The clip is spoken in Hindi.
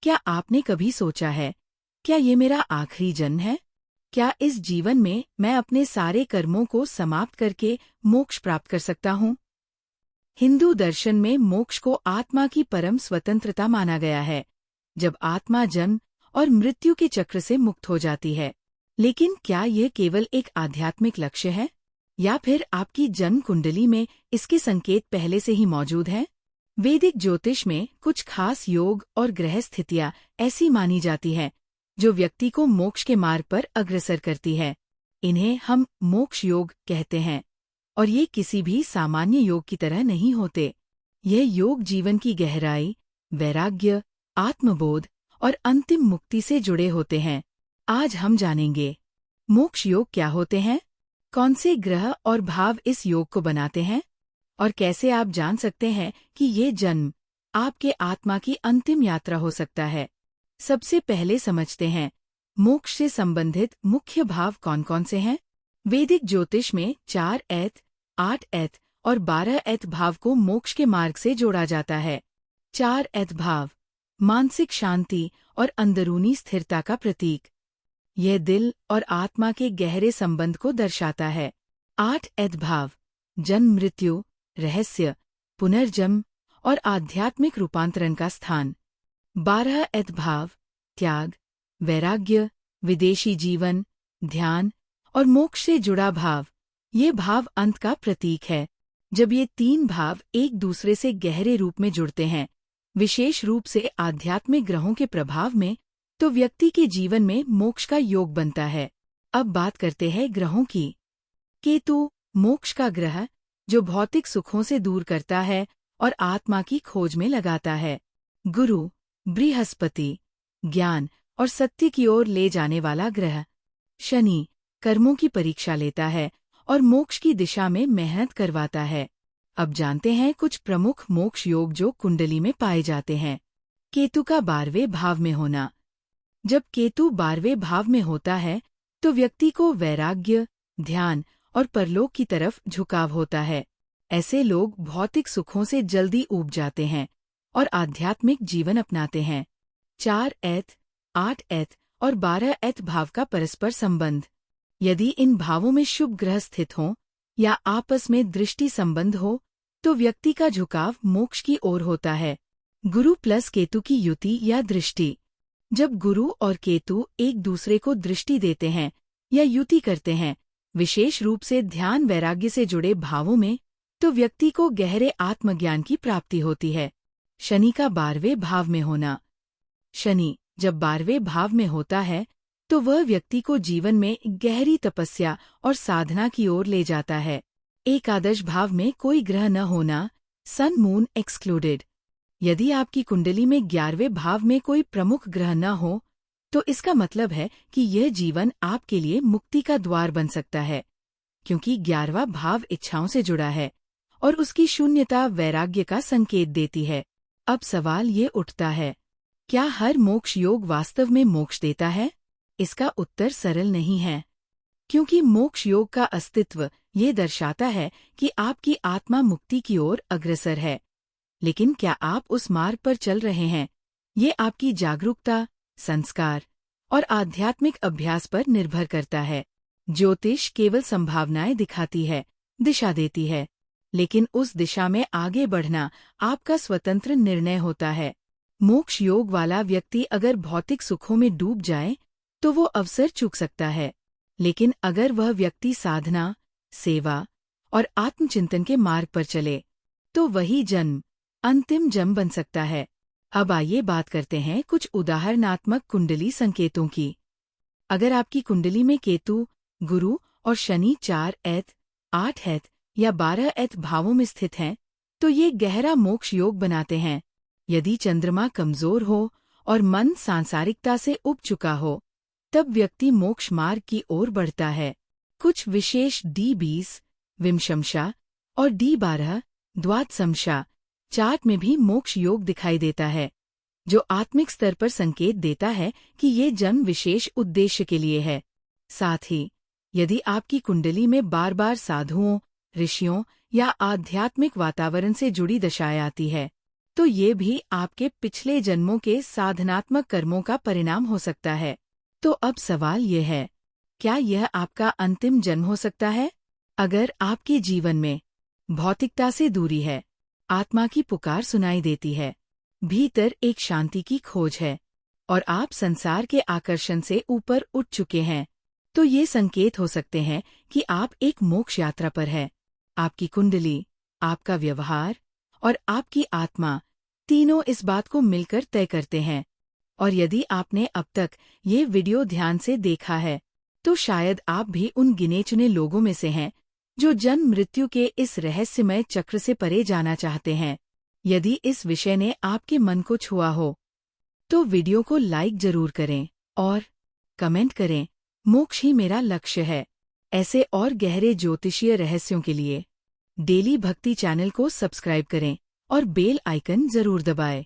क्या आपने कभी सोचा है, क्या ये मेरा आखिरी जन्म है? क्या इस जीवन में मैं अपने सारे कर्मों को समाप्त करके मोक्ष प्राप्त कर सकता हूँ? हिंदू दर्शन में मोक्ष को आत्मा की परम स्वतंत्रता माना गया है, जब आत्मा जन्म और मृत्यु के चक्र से मुक्त हो जाती है। लेकिन क्या यह केवल एक आध्यात्मिक लक्ष्य है, या फिर आपकी जन्म कुंडली में इसके संकेत पहले से ही मौजूद हैं? वैदिक ज्योतिष में कुछ खास योग और ग्रह स्थितियां ऐसी मानी जाती हैं, जो व्यक्ति को मोक्ष के मार्ग पर अग्रसर करती है। इन्हें हम मोक्ष योग कहते हैं, और ये किसी भी सामान्य योग की तरह नहीं होते। यह योग जीवन की गहराई, वैराग्य, आत्मबोध और अंतिम मुक्ति से जुड़े होते हैं। आज हम जानेंगे मोक्ष योग क्या होते हैं, कौन से ग्रह और भाव इस योग को बनाते हैं, और कैसे आप जान सकते हैं कि ये जन्म आपके आत्मा की अंतिम यात्रा हो सकता है। सबसे पहले समझते हैं मोक्ष से संबंधित मुख्य भाव कौन कौन से हैं। वैदिक ज्योतिष में 4 एत, 8 एत और 12 एत भाव को मोक्ष के मार्ग से जोड़ा जाता है। 4 एत भाव मानसिक शांति और अंदरूनी स्थिरता का प्रतीक। यह दिल और आत्मा के गहरे संबंध को दर्शाता है। 8 एत भाव जन्म मृत्यु, रहस्य, पुनर्जन्म और आध्यात्मिक रूपांतरण का स्थान। 12 एत भाव त्याग, वैराग्य, विदेशी जीवन, ध्यान और मोक्ष से जुड़ा भाव। ये भाव अंत का प्रतीक है। जब ये 3 भाव एक दूसरे से गहरे रूप में जुड़ते हैं, विशेष रूप से आध्यात्मिक ग्रहों के प्रभाव में, तो व्यक्ति के जीवन में मोक्ष का योग बनता है। अब बात करते हैं ग्रहों की। केतु मोक्ष का ग्रह, जो भौतिक सुखों से दूर करता है और आत्मा की खोज में लगाता है। गुरु बृहस्पति ज्ञान और सत्य की ओर ले जाने वाला ग्रह। शनि कर्मों की परीक्षा लेता है और मोक्ष की दिशा में मेहनत करवाता है। अब जानते हैं कुछ प्रमुख मोक्ष योग जो कुंडली में पाए जाते हैं। केतु का 12वें भाव में होना। जब केतु 12वें भाव में होता है, तो व्यक्ति को वैराग्य, ध्यान और परलोक की तरफ झुकाव होता है। ऐसे लोग भौतिक सुखों से जल्दी ऊब जाते हैं और आध्यात्मिक जीवन अपनाते हैं। 4 एत, 8 एत और 12 एत भाव का परस्पर संबंध। यदि इन भावों में शुभ ग्रह स्थित हों या आपस में दृष्टि संबंध हो, तो व्यक्ति का झुकाव मोक्ष की ओर होता है। गुरु प्लस केतु की युति या दृष्टि। जब गुरु और केतु एक दूसरे को दृष्टि देते हैं या युति करते हैं, विशेष रूप से ध्यान वैराग्य से जुड़े भावों में, तो व्यक्ति को गहरे आत्मज्ञान की प्राप्ति होती है। शनि का 12वें भाव में होना। शनि जब 12वें भाव में होता है, तो वह व्यक्ति को जीवन में गहरी तपस्या और साधना की ओर ले जाता है। एकादश भाव में कोई ग्रह न होना, सन मून एक्सक्लूडेड। यदि आपकी कुंडली में 11वें भाव में कोई प्रमुख ग्रह न हो, तो इसका मतलब है कि यह जीवन आपके लिए मुक्ति का द्वार बन सकता है, क्योंकि 11वां भाव इच्छाओं से जुड़ा है और उसकी शून्यता वैराग्य का संकेत देती है। अब सवाल ये उठता है, क्या हर मोक्ष योग वास्तव में मोक्ष देता है? इसका उत्तर सरल नहीं है, क्योंकि मोक्ष योग का अस्तित्व ये दर्शाता है कि आपकी आत्मा मुक्ति की ओर अग्रसर है। लेकिन क्या आप उस मार्ग पर चल रहे हैं? ये आपकी जागरूकता, संस्कार और आध्यात्मिक अभ्यास पर निर्भर करता है। ज्योतिष केवल संभावनाएं दिखाती है, दिशा देती है, लेकिन उस दिशा में आगे बढ़ना आपका स्वतंत्र निर्णय होता है। मोक्ष योग वाला व्यक्ति अगर भौतिक सुखों में डूब जाए, तो वो अवसर चूक सकता है। लेकिन अगर वह व्यक्ति साधना, सेवा और आत्मचिंतन के मार्ग पर चले, तो वही जन्म अंतिम जन्म बन सकता है। अब आइए बात करते हैं कुछ उदाहरणात्मक कुंडली संकेतों की। अगर आपकी कुंडली में केतु, गुरु और शनि 4 एत, 8 एत या 12 एत भावों में स्थित हैं, तो ये गहरा मोक्ष योग बनाते हैं। यदि चंद्रमा कमजोर हो और मन सांसारिकता से उब चुका हो, तब व्यक्ति मोक्ष मार्ग की ओर बढ़ता है। कुछ विशेष D20, विमशंशा और D12, द्वादशंशा चार्ट में भी मोक्ष योग दिखाई देता है, जो आत्मिक स्तर पर संकेत देता है कि ये जन्म विशेष उद्देश्य के लिए है। साथ ही यदि आपकी कुंडली में बार बार साधुओं, ऋषियों या आध्यात्मिक वातावरण से जुड़ी दशाएं आती है, तो ये भी आपके पिछले जन्मों के साधनात्मक कर्मों का परिणाम हो सकता है। तो अब सवाल ये है, क्या यह आपका अंतिम जन्म हो सकता है? अगर आपके जीवन में भौतिकता से दूरी है, आत्मा की पुकार सुनाई देती है, भीतर एक शांति की खोज है और आप संसार के आकर्षण से ऊपर उठ चुके हैं, तो ये संकेत हो सकते हैं कि आप एक मोक्ष यात्रा पर हैं। आपकी कुंडली, आपका व्यवहार और आपकी आत्मा तीनों इस बात को मिलकर तय करते हैं। और यदि आपने अब तक ये वीडियो ध्यान से देखा है, तो शायद आप भी उन गिने चुने लोगों में से हैं जो जन्म मृत्यु के इस रहस्यमय चक्र से परे जाना चाहते हैं। यदि इस विषय ने आपके मन को छुआ हो, तो वीडियो को लाइक जरूर करें और कमेंट करें, मोक्ष ही मेरा लक्ष्य है। ऐसे और गहरे ज्योतिषीय रहस्यों के लिए डेली भक्ति चैनल को सब्सक्राइब करें और बेल आइकन जरूर दबाएं।